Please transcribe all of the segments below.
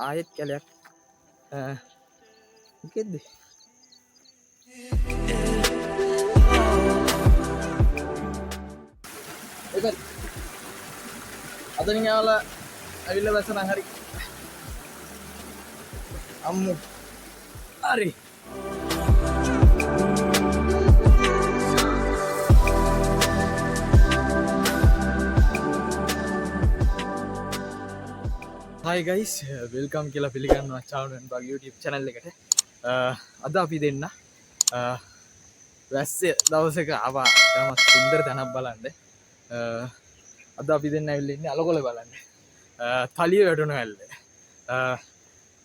ආයෙත් කැලයක් මොකෙද්ද ඒක අදනින් යාවලා ඇවිල්ලා වැසන හරි අම්මු හරි Hi guys, welcome කියලා පිළිගන්නවා චානුන් බග් YouTube channel එකට. අද අපි දෙන්න වැස්සේ දවසක ආවා තාම සුන්දර තැනක් බලන්න. අද අපි දෙන්න ඇවිල්ලා ඉන්නේ අලකොල බලන්න. තලිය වැටුණු ඇල්ල.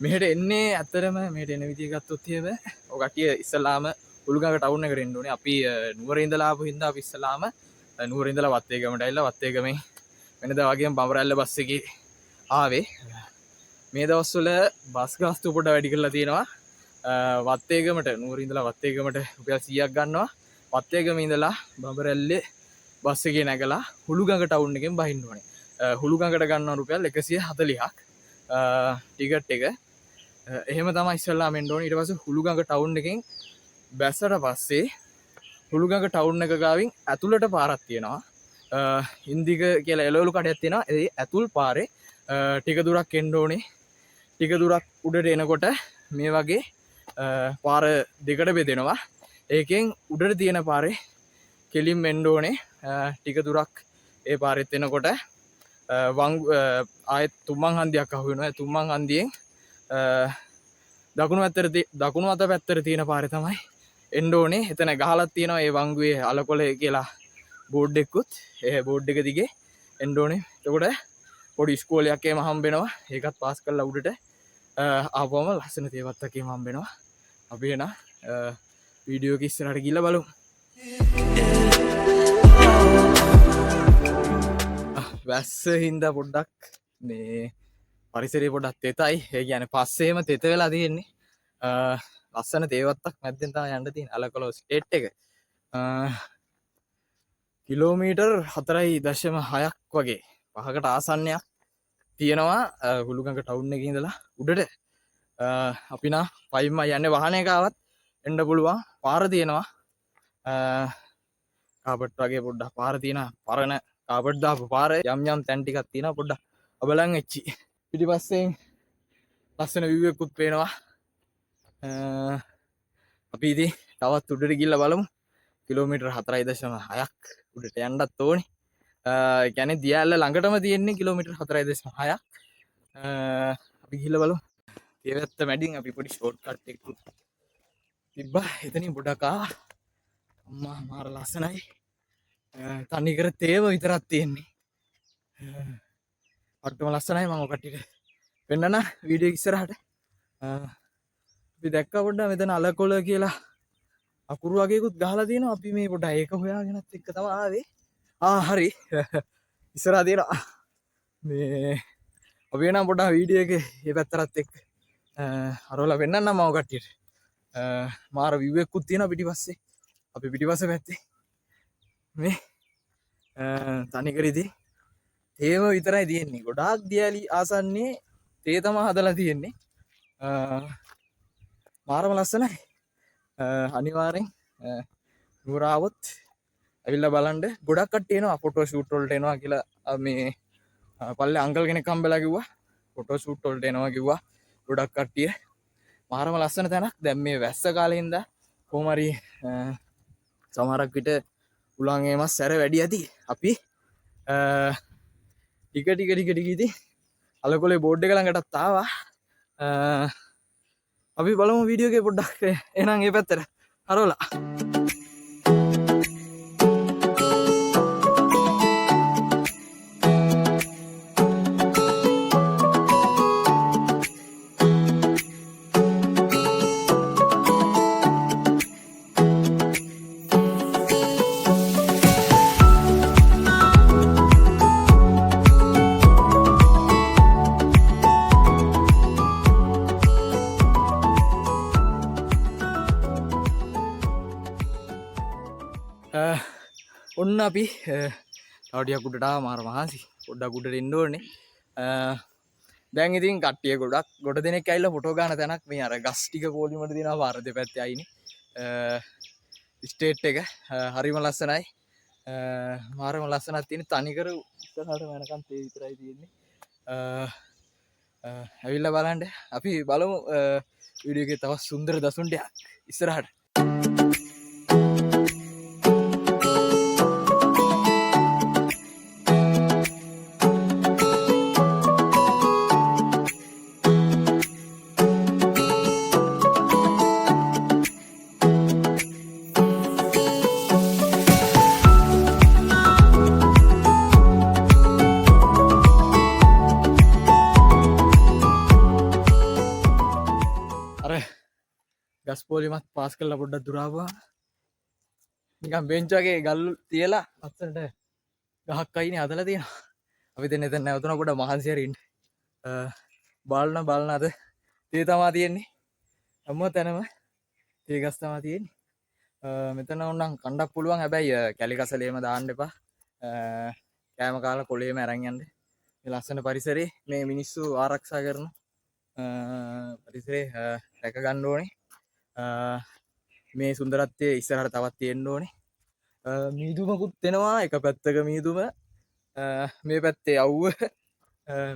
මෙහෙට එන්නේ ඇත්තරම මෙහෙට එන විදිය ගත්තොත් එහෙම ඔය කට්ටිය ඉස්සලාම උළුගඟ ටවුන් එකට එන්න ඕනේ. අපි නුවර ඉඳලා ආපු හින්දා අපි ඉස්සලාම නුවර ඉඳලා වත්තේගමට ඇවිල්ලා වත්තේගමෙන් වෙනදා වගේම බඹරැල්ල බස් එකේ ආවේ. මේ දවස්වල බස් ගාස්තු පොඩ වැඩි කරලා තියෙනවා. වත්තේගමට නුවර ඉඳලා වත්තේගමට රුපියල් 100ක් ගන්නවා. වත්තේගම ඉඳලා බඹරැල්ලේ බස් එකේ නැගලා හුළුගඟ ටවුන් එකෙන් බහින්න ඕනේ. හුළුගඟට ගන්නවා රුපියල් 140ක් ටිකට් එක. එහෙම තමයි ඉස්සෙල්ලාම එන්න ඕනේ. ඊට පස්සේ හුළුගඟ ටවුන් එකෙන් බැස්සට පස්සේ හුළුගඟ ටවුන් එක ගාවින් ඇතුළට පාරක් තියෙනවා. ඉන්දික කියලා එළවලු කඩයක් තියෙනවා. ඒ ඇතුල් පාරේ ටික දුරක් එන්න ඕනේ. ටික දුරක් උඩට එනකොට මේ වගේ පාර දෙකට බෙදෙනවා. ඒකෙන් උඩට තියෙන පාරේ කෙලින් එන්න ඕනේ. ටික දුරක් ඒ පාරෙත් එනකොට ආයෙත් තුම්මන් හන්දියක් අහු වෙනවා. තුම්මන් හන්දියෙන් දකුණු අත පැත්තට තියෙන පාරේ තමයි එන්න ඕනේ. එතන ගහලක් තියෙනවා ඒ වංගුවේ අලකොලේ කියලා බෝඩ් එකකුත්. ඒ බෝඩ් එක දිගේ එන්න ඕනේ. එතකොට පොඩි ඉස්කෝලයක් එහෙම හම්බෙනවා. ඒකත් පාස් කරලා උඩට ආවම ලස්සන තේවත්තක් එහෙම හම්බෙනවා. අපි එන වීඩියෝ එක ඉස්සරහට ගිහලා බලමු. වැස්ස හින්දා පොඩ්ඩක් මේ පරිසරය පොඩ්ඩක් තෙතයි. ඒ කියන්නේ පස්සේම තෙත වෙලා තියෙන්නේ. ලස්සන තේවත්තක් මැද්දෙන් තමයි යන්න තියෙන්නේ අලකොල ස්ටේට් එක. කිලෝමීටර් 4.6ක් වගේ 5කට ආසන්නයක් තියෙනවා හුළුගඟ ටවුන් එකේ ඉඳලා උඩට. අපි නා පයින්ම යන්නේ වාහනයක ආවත් එන්න පුළුවන්. පාර තියෙනවා. කාපට් වගේ පොඩ්ඩක් පාර තියෙනවා. පරණ කාපට් දාපු පාර යම් යම් තැන් ටිකක් තියෙනවා පොඩ්ඩක් අබලන් වෙච්චි. පිටිපස්සෙන් ලස්සන view එකකුත් පේනවා. අපි ඉතින් තවත් උඩට ගිහිල්ලා බලමු. කිලෝමීටර් 4.6ක් උඩට යන්නත් ඕනේ. කියන්නේ දියාල්ල ළඟටම තියෙන්නේ කිලෝමීටර් 4.6ක්. අපි ගිහිල්ලා බලමු. ඒ වැත්ත මැදින් අපි පොඩි ෂෝට් කට් එකක් තිබ්බා. එතනින් පොඩක් ආවා. අම්මා මාර ලස්සනයි. තනි කර තේව විතරක් තියෙන්නේ. අට්ටම ලස්සනයි. මම ඔය කට්ටියට වෙන්නන වීඩියෝ ඉස්සරහට. අපි දැක්කා පොඩ්ඩක් මෙතන අලකොල කියලා අකුරු වගේකුත් ගහලා තියෙනවා. අපි මේ පොඩ්ඩක් ඒක හොයාගෙනත් එක්ක තමයි ආවේ. හරි ඉස්සරහ තියෙනවා මේ අපි එනම් පොඩ්ඩක් වීඩියෝ එකේ මේ පැත්තටත් එක්ක අරවලා වෙන්නන්න මම ඔය කට්ටියට. මාර view එකකුත් තියෙනවා පිටිපස්සේ. අපි පිටිපස්සේ පැත්තේ මේ තනිකර ඉතින් තේම විතරයි තියෙන්නේ. ගොඩාක් දියලි ආසන්නේ තේ තමයි හදලා තියෙන්නේ. මාරම ලස්සනයි. අනිවාර්යෙන් නුවර ආවොත් ඇවිල්ලා බලන්න. ගොඩක් කට්ටිය එනවා ෆොටෝ ෂූට් වලට එනවා කියලා මේ පල්ලේ අංකල් කෙනෙක් හම්බෙලා කිව්වා. ෆොටෝ ෂූට් වලට එනවා කිව්වා. ගොඩක් කට්ටිය. මාරම ලස්සන තැනක්. දැන් මේ වැස්ස කාලේ ඉඳලා කොහොම හරි සමහරක් විට උලන් එමස් සැර වැඩි ඇති. අපි ටික ඉතින් අලකොලේ බෝඩ් එක ළඟටත් ආවා. අපි බලමු වීඩියෝ එකේ පොඩ්ඩක් එහෙනම් ඒ පැත්තට හරවලා. ඔන්න අපි තවටියක් උඩට ආවා. මාර මහන්සි. පොඩ්ඩක් උඩට එන්න ඕනේ. දැන් ඉතින් කට්ටිය ගොඩක් ගොඩ දෙනෙක් ඇවිල්ලා ෆොටෝ ගන්න තැනක් මේ අර ගස් ටික පොලිමර දිනවා පාර දෙපැත්තේ අයිනේ ස්ටේට් එක හරිම ලස්සනයි මාරම ලස්සනක් තියෙන තනිකර ඉස්සරහට යනකම් තේ විතරයි තියෙන්නේ ඇවිල්ලා බලන්න අපි බලමු වීඩියෝ එකේ තවත් සුන්දර දසුන්ටයක් ඉස්සරහට ගස් පොලිමත් පාස් කරලා පොඩ්ඩක් දුරාවා නිකන් බෙන්ච් වගේ ගල් තියලා අස්සට ගහක් අයිනේ හදලා තියෙනවා අපි දැන් එතන නැවතුණා පොඩ්ඩක් මහන්සි හරි ඉන්න බලන අද තේ තමා තියෙන්නේ හැම තැනම තේ ගස් තමා තියෙන්නේ මෙතන උන්නම් කණ්ඩක් පුළුවන් හැබැයි කැලි කසලේම දාන්න එපා කෑම කාලා කොළේම අරන් යන්න මේ ලස්සන පරිසරේ මේ මිනිස්සු ආරක්ෂා කරන පරිසරේ රැක ගන්න ඕනේ මේ සුන්දරත්වයේ ඉස්සරහට තවත් තියෙන්න ඕනේ මීදුමකුත් එනවා එක පැත්තක මීදුම මේ පැත්තේ අවුව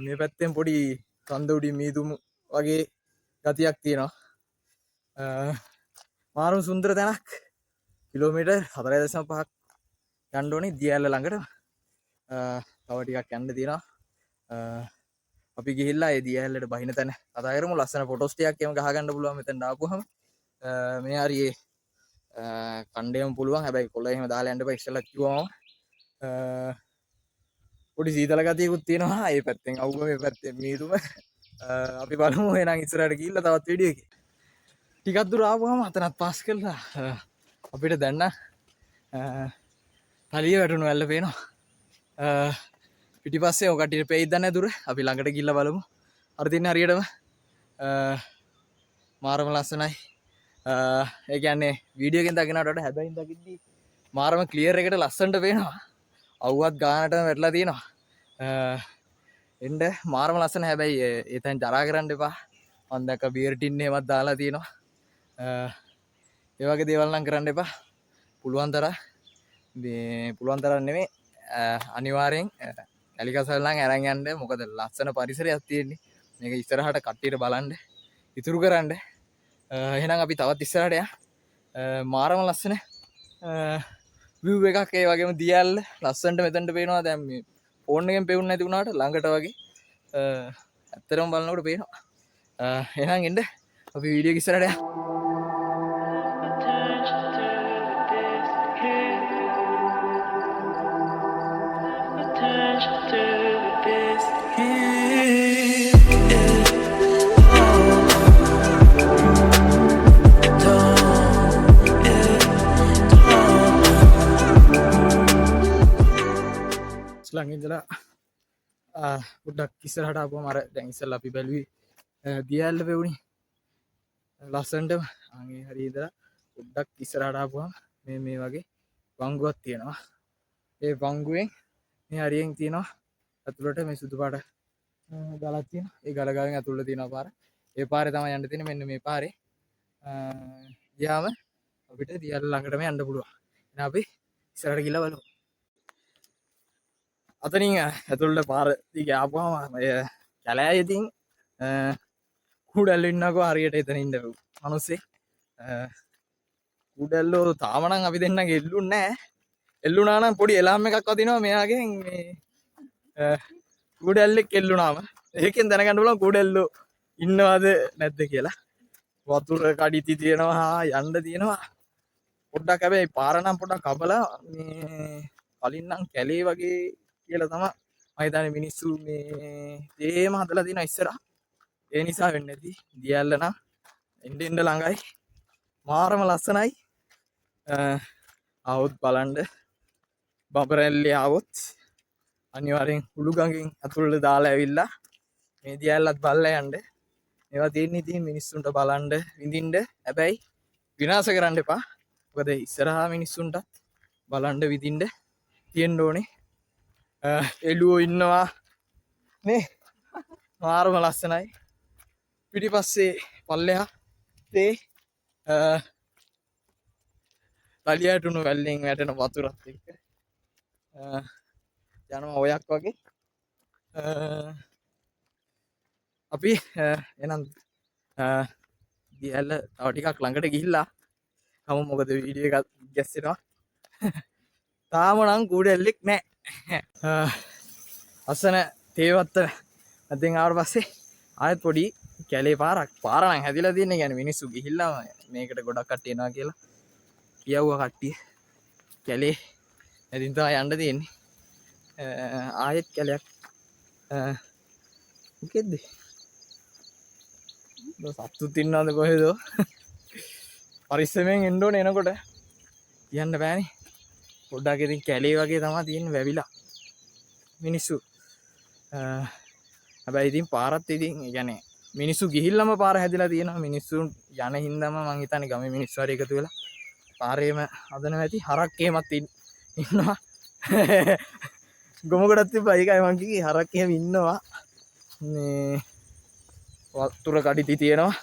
මේ පැත්තෙන් පොඩි කන්ද උඩින් මීදුම වගේ ගතියක් තියෙනවා මාරුම සුන්දර තැනක් කිලෝමීටර් 4.5ක් යන්න ඕනේ දියැල්ල ළඟට තව ටිකක් යන්න තියෙනවා අපි ගිහිල්ලා ඒ දියැල්ලට බහින තැන කතා කරමු ලස්සන ෆොටෝස් ටිකක් එහෙම ගහ ගන්න පුළුවන් මෙතෙන් ආපුවම මේ හරියේ කණ්ඩේම පුළුවන් හැබැයි කොළ එහෙම දාලා යන්න එපා ඉස්සෙල්ලා කිව්වම පොඩි සීතල ගතියකුත් තියෙනවා ඒ පැත්තෙන් අවුව මේ පැත්තෙන් මීදුම අපි බලමු එහෙනම් ඉස්සරහට ගිහිල්ලා තවත් වීඩියෝ එකක් ටිකක් දුර ආවම අතනත් පාස් කරලා අපිට දැන් තලිය වැටුණු වැල්ල පේනවා පිටිපස්සේ ඔය කට්ටියට පෙයිද නැහැ දුර අපි ළඟට ගිහිල්ලා බලමු අර තින්නේ හරියටම මාරම ලස්සනයි ඒ කියන්නේ වීඩියෝ එකෙන් දකින්නට වඩා හැබැයින් දකිද්දි මාරම ක්ලියර් එකට ලස්සනට පේනවා අවුවත් ගානටම වැටලා තියෙනවා එන්න මාරම ලස්සන හැබැයි එතෙන් ජරා කරන්න එපා මම දැක්ක බියර් ටින් එකක් දාලා තියෙනවා ඒ වගේ දේවල් නම් කරන්න එපා පුළුවන් තරම් නෙමෙයි අනිවාර්යෙන් කැලිකසල් නම් අරන් යන්න මොකද ලස්සන පරිසරයක් තියෙන්නේ මේක ඉස්සරහට කට්ටියට බලන්න ඉතුරු කරන්න එහෙනම් අපි තවත් ඉස්සරහට මාරම ලස්සන view එකක් ඒ වගේම දියැල්ල ලස්සනට මෙතනට පේනවා දැන් මේ ෆෝන් එකෙන් පෙවුන්නේ නැති වුණාට ළඟට වගේ ඇත්තටම බලනකොට පේනවා එහෙනම් එන්න අපි වීඩියෝ එක ඉස්සරහට යමු ළඟ ඉඳලා පොඩ්ඩක් ඉස්සරහට ආපුවම අර දැන් ඉස්සෙල්ලා අපි බැලුවේ දියැල්ල පෙවුනේ ලස්සනට ආගේ හරිය ඉඳලා පොඩ්ඩක් ඉස්සරහට ආපුවම මේ වගේ වංගුවක් තියෙනවා ඒ වංගුවෙන් මේ හරියෙන් තියෙනවා ඇතුළට මේ සුදු පාට ගලක් තියෙනවා ඒ ගල ගාවෙන් ඇතුළට තියෙනවා පාර ඒ පාරේ තමයි යන්න තියෙන්නේ මෙන්න මේ පාරේ ගියාම අපිට දියැල්ල ළඟටම යන්න පුළුවන් එහෙනම් අපි ඉස්සරහට ගිහලා බලමු අතනින් ඇතුළට පාර දිගේ ආපුවම කැලෑවේ ඉතින් කුඩැල්ලෝ ඉන්නකෝ හරියට එතන ඉන්න මිනිස්සේ කුඩැල්ලෝ තාම නම් අපි දෙන්නගේ එල්ලුන්නේ නැහැ එල්ලුණා නම් පොඩි එලාම් එකක් වදිනවා මෙයාගෙන් මේ කුඩැල්ලෙක් එල්ලුණාම ඒකෙන් දැනගන්න පුළුවන් කුඩැල්ලෝ ඉන්නවද නැද්ද කියලා වතුර කඩਿੱති තියෙනවා යන්න තියෙනවා පොඩ්ඩක් හැබැයි පාර නම් පොඩ්ඩක් කපලා මේ කලින් නම් කැලේ වගේ කියලා තමයි මම හිතන්නේ මිනිස්සු මේ තේම හදලා තියෙන ඉස්සරහ ඒ නිසා වෙන්නේ නැති දියැල්ල නම් එන්න ළඟයි මාරම ලස්සනයි ආවොත් බලන්න බබරැල්ලේ ආවොත් අනිවාර්යෙන් උළුගඟෙන් අතුල්ල දාලා ඇවිල්ලා මේ දියැල්ලත් බලලා යන්න මේවා තියෙන්නේ ඉතින් මිනිස්සුන්ට බලන්න විඳින්න හැබැයි විනාශ කරන්න එපා මොකද ඉස්සරහා මිනිස්සුන්ටත් බලන්න විඳින්න තියෙන්න ඕනේ එළුවෝ ඉන්නවා නේ මාරම ලස්සනයි. පිටිපස්සේ පල්ලෙහා තේ තලියටුණු වැල්ලෙන් වැටෙන වතුරත් එක්ක යනවා ඔයක් වගේ. අපි එහෙනම් දියැල්ල තව ටිකක් ළඟට ගිහිල්ලා කමු. මොකද වීඩියෝ එකක් ගැස්සෙනවා. තාම නම් කූඩැල්ලෙක් නැහැ. අසන තේවත්ත අතින් ආවට පස්සේ ආයෙත් පොඩි කැලේ පාර නම් හැදිලා තියෙන්නේ. කියන්නේ මිනිස්සු ගිහිල්ලා මේකට ගොඩක් කට්ටිය එනවා කියලා කියවුවා කට්ටිය. කැලේ ඇදින් තමයි යන්න තියෙන්නේ. ආයෙත් කැලයක් මොකෙද්ද? සත්තුත් ඉන්නවද කොහෙද? පරිස්සමෙන් එන්න ඕනේ එනකොට. කියන්න බෑනේ. පොඩ්ඩක් ඉතින් කැලේ වගේ තමයි තියෙන්නේ වැවිලා මිනිස්සු. හැබැයි ඉතින් පාරත් ඉතින් يعني මිනිස්සු ගිහිල්ලාම පාර හැදිලා තියෙනවා. මිනිස්සු යන හින්දාම මං හිතන්නේ ගමේ මිනිස්සු හරි එකතු වෙලා පාරේම හදනවා ඇති. හරක් එහෙමත් ඉන්නවා. ගොමකටත් තිබ්බා. ඒකයි මං කිව්වේ හරක් එහෙම ඉන්නවා. මේ වතුර කඩිති තියෙනවා.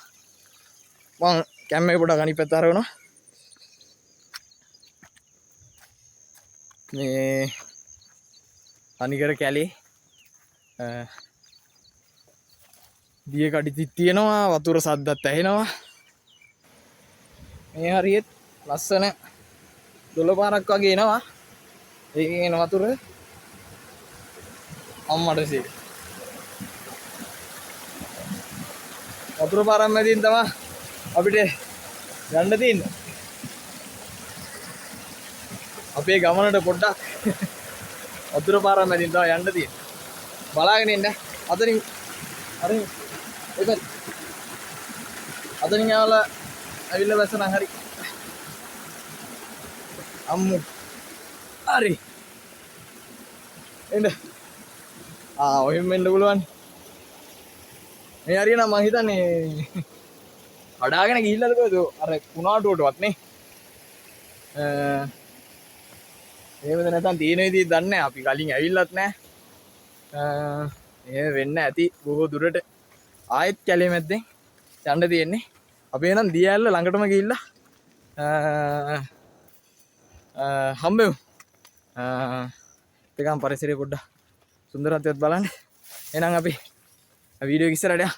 මං කැම්මේ පොඩක් අනිත් පැත්ත අරවනවා. මේ තනිකර කැලේ දිය කඩිතිත් තියෙනවා. වතුර සද්දත් ඇහෙනවා. මේ හරියෙත් ලස්සන දොළ පාරක් වගේ එනවා. ඒකෙන් එන වතුර අම්මට සී වතුර පාරක් මැදින් තමයි අපිට යන්න තියෙන්නේ. අපේ ගමනට පොඩ්ඩක් වතුර පාරක් මැදින් තමයි යන්න තියෙන්නේ. බලාගෙන ඉන්න. අතනින් හරි එතන අතනින් ආවලා ඇවිල්ලා බැසනම් හරි අම්මු හරි එන්න. ඔහෙම එන්න පුළුවන්. මේ හරිය නම් මං හිතන්නේ කඩාගෙන ගිහිල්ලාද කොහෙද අර කුණාටුවටවත් නේ. එහෙමද නැත්නම් තියෙන විදිහ දන්නේ නැහැ. අපි කලින් ඇවිල්ලත් නැහැ. එහෙම වෙන්න ඇති බොහෝ දුරට. ආයෙත් කැලේ මැද්දෙන් යන්න තියෙන්නේ. අපි එහෙනම් දියැල්ල ළඟටම ගිහිල්ලා හම්බෙමු. ඒකම පරිසරය පොඩ්ඩක් සුන්දරත්වයක් බලන්න. එහෙනම් අපි වීඩියෝ එක ඉස්සරහට යමු.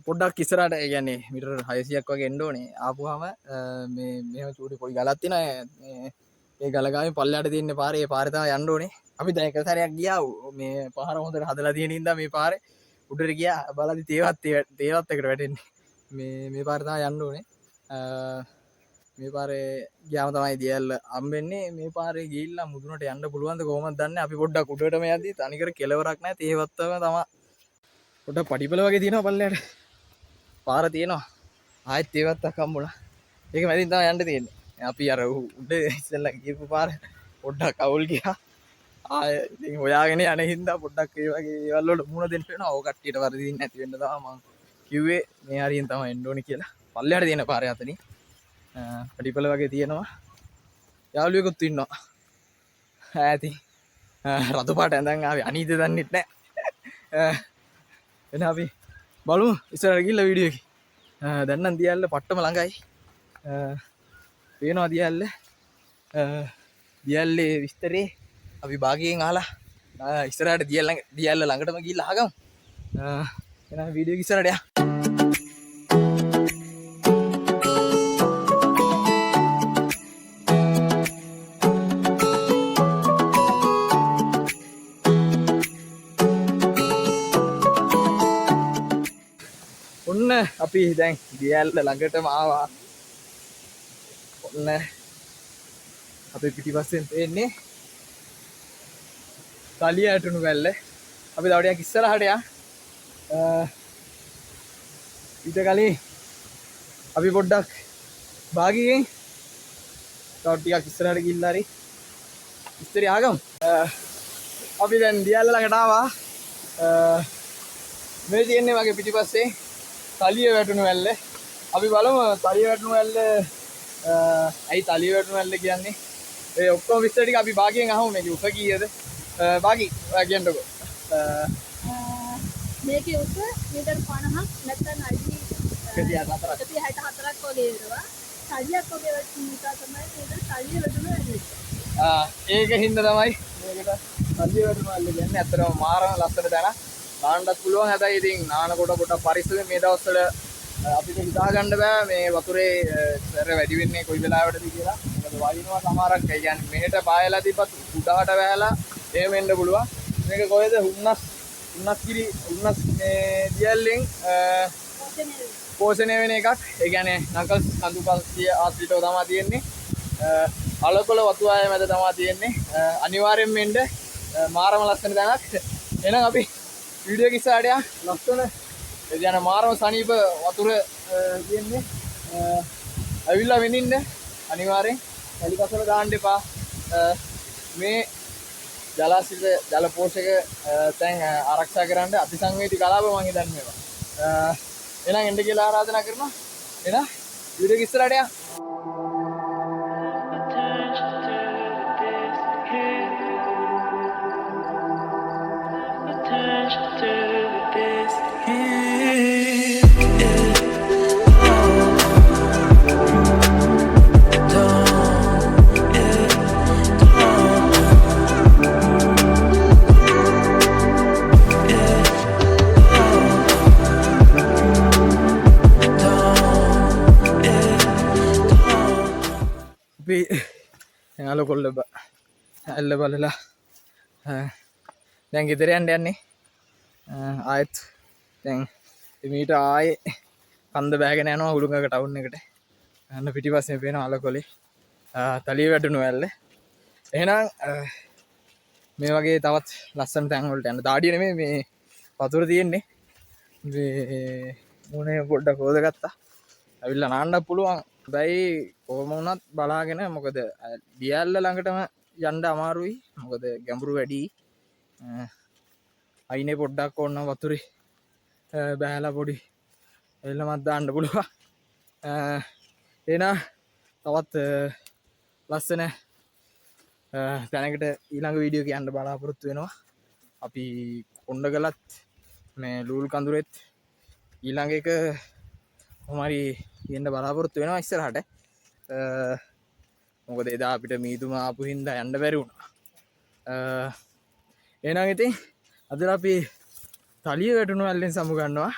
පොඩ්ඩක් ඉස්සරහට ඒ කියන්නේ මීටර 600ක් වගේ එන්න ඕනේ. ආපුවාම මේ මෙහෙම චූටි පොඩි ගලක් තියෙනවා. මේ ගල ගාමින් පල්ලයට තියෙන පාරේ ඒ පාරේ තමයි යන්න ඕනේ. අපි දැන් එක සැරයක් ගියා. මේ පාර හොඳට හදලා තියෙන හින්දා මේ පාරේ උඩට ගියා. බලද්දි තේවත් එකට වැටෙන්නේ. මේ පාරේ තමයි යන්න ඕනේ. මේ පාරේ ගියාම තමයි දියැල්ල හම්බෙන්නේ. මේ පාරේ ගිහිල්ලා මුදුනට යන්න පුළුවන්ද කොහොමද දන්නේ. අපි පොඩ්ඩක් උඩටම යද්දි තනිකර කෙලවරක් නැහැ. තේවත්තම තමයි පොඩ්ඩක් පඩිපල වගේ තියෙනවා පල්ලයට. පාර තියෙනවා. ආයෙත් තේවත්තක් හම්බුණා. ඒක මැදින් තමයි යන්න තියෙන්නේ. අපි අර උඩ ඉස්සෙල්ලා ගිහපු පාර පොඩ්ඩක් අවුල් ගියා. ආයෙ ඉතින් හොයාගෙන යන හින්දා පොඩ්ඩක් ඒ වගේ ඒවල් වලට මුණ දෙන්න වෙනවා. ඕක කට්ටියට වරදින්න නැති වෙන්න තමයි මම කිව්වේ මේ හරියෙන් තමයි එන්න ඕනේ කියලා. පල්ලයට තියෙන පාරේ අතනින් පඩිපල වගේ තියෙනවා. යාළුවෙකුත් ඉන්නවා. ඈති රතු පාට ඇඳන් ආවේ අනීත දන්නෙත් නැහැ. එන අපි බලමු ඉස්සරහට ගිහිල්ලා වීඩියෝ එකේ. දැන් නම් දියැල්ල පට්ටම ළඟයි. පේනවා දියැල්ල. දියැල්ලේ විස්තරේ අපි භාගයෙන් අහලා ඉස්සරහට දියැල්ල ළඟටම ගිහිල්ලා අහගමු. එහෙනම් වීඩියෝ එක ඉස්සරහට යන්න. ඔන්න අපි දැන් දියැල්ල ළඟටම ආවා. ඔන්න අපේ පිටිපස්සෙන් පේන්නේ තලියටුණු වැල්ල. අපි තව ටිකක් ඉස්සරහට යමු. ඊට කලින් අපි පොඩ්ඩක් භාගියෙන් තව ටිකක් ඉස්සරහට ගිහිල්ලා හරි ඉස්තරි ආගමු. අපි දැන් දියැල්ල ළඟට ආවා. මේ තියෙන්නේ වගේ පිටිපස්සේ තලිය වැටුණු වැල්ල. අපි බලමු තලිය වැටුණු වැල්ල ඇයි තලිය වැටුණු ඇල්ල කියන්නේ ඒ ඔක්කොම විස්තර ටික අපි භාගයෙන් අහමු මේකේ උස කීයද භාගි ඔයා කියන්නකෝ මේකේ උස මීටර් 50ක් නැත්නම් අඩි 164ක් වගේ වෙනවා. තලියක් වගේ වටින නිසා තමයි මේක තලිය වැටුණු ඇල්ල. ඒකින්ද තමයි මේකට තලිය වැටුණු ඇල්ල කියන්නේ. ඇත්තටම මාරම ලස්සන තැනක්. නාන්නත් පුළුවන්. හැබැයි ඉතින් නාන කොට පරිස්සමෙන් මේ දවස්වල අපිට හිතා ගන්න බෑ මේ වතුරේ සැර වැඩි වෙන්නේ කොයි වෙලාවටද කියලා. මොකද වයින්නවා සමහරක්. ඒ කියන්නේ මෙහෙට පායලා තිබ්බත් උඩහට වැහලා එහෙම එන්න පුළුවන්. මේක කොහෙද හුන්නස් මේ දියල්ලෙන් පෝෂණය වෙන එකක්. ඒ කියන්නේ නකල්ස් කඳුකල්සිය ආශ්‍රිතව තමයි තියෙන්නේ. අලකොල වතු ආය මැද තමයි තියෙන්නේ. අනිවාර්යෙන්ම එන්න මාරම ලස්සන තැනක්. එහෙනම් අපි වීඩියෝ එක ඉස්සරහට යන්න. ලස්සන ඒ කියන්නේ මාරම සනීප වතුර තියෙන්නේ. ඇවිල්ලා වෙනින්න අනිවාර්යෙන් එලිකසල දාන්න එපා. මේ ජලාශිත ජල පෝෂක තැන් ආරක්ෂා කරන්න අතිසංවේදී කලාප මම හිතන්නේ මේවා. එහෙනම් එන්න කියලා ආරාධනා කරනවා. එහෙනම් වීඩියෝ එක ඉස්සරහට යන්න. අපි යාල කොල්ල ඇල්ල බලලා දැන් ගෙදර යන්නේ ආයෙත් දැන් මීට ආයේ කන්ද බෑගෙන යනවා උළුඟක ටවුන් එකට යන්න පිටිපස්සේ පේන අලකොලේ තලිය වැටුණු ඇල්ල. එහෙනම් මේ වගේ තවත් ලස්සන තැන් වලට යන්න. දාඩිය නෙමෙයි මේ වතුර තියෙන්නේ. මේ මොනේ පොඩ්ඩක් හොදගත්තා. ඇවිල්ලා නාන්න පුළුවන්. හැබැයි කොහොම වුණත් බලාගෙන මොකද දියැල්ල ළඟටම යන්න අමාරුයි. මොකද ගැඹුරු වැඩි. අයිනේ පොඩ්ඩක් ඕන වතුරේ බෑලා පොඩි එල්ලමක් දාන්න පුළුවන්. එහෙනම් තවත් ලස්සන තැනකට ඊළඟ වීඩියෝ එක යන්න බලාපොරොත්තු වෙනවා. අපි කොණ්ඩගලත් මේ ලූල් කඳුරෙත් ඊළඟ එක කොහොමරි යන්න බලාපොරොත්තු වෙනවා ඉස්සරහට. මොකද එදා අපිට මීදුම ආපු හින්දා යන්න බැරි වුණා. එහෙනම් ඉතින් අද අපි තලිය වැටුණු ඇල්ලෙන් සමු ගන්නවා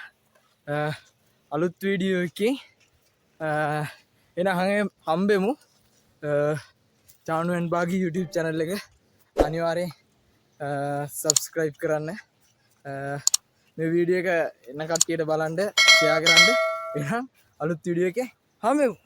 අලුත් වීඩියෝ එකකින්. එහෙනම් හම්බෙමු චානුවෙන් බාගි YouTube channel එක. අනිවාර්යෙන් subscribe කරන්න. මේ වීඩියෝ එක එන කට්ටියට බලන්න share කරන්න. එහෙනම් අලුත් වීඩියෝ එකේ හම්බෙමු.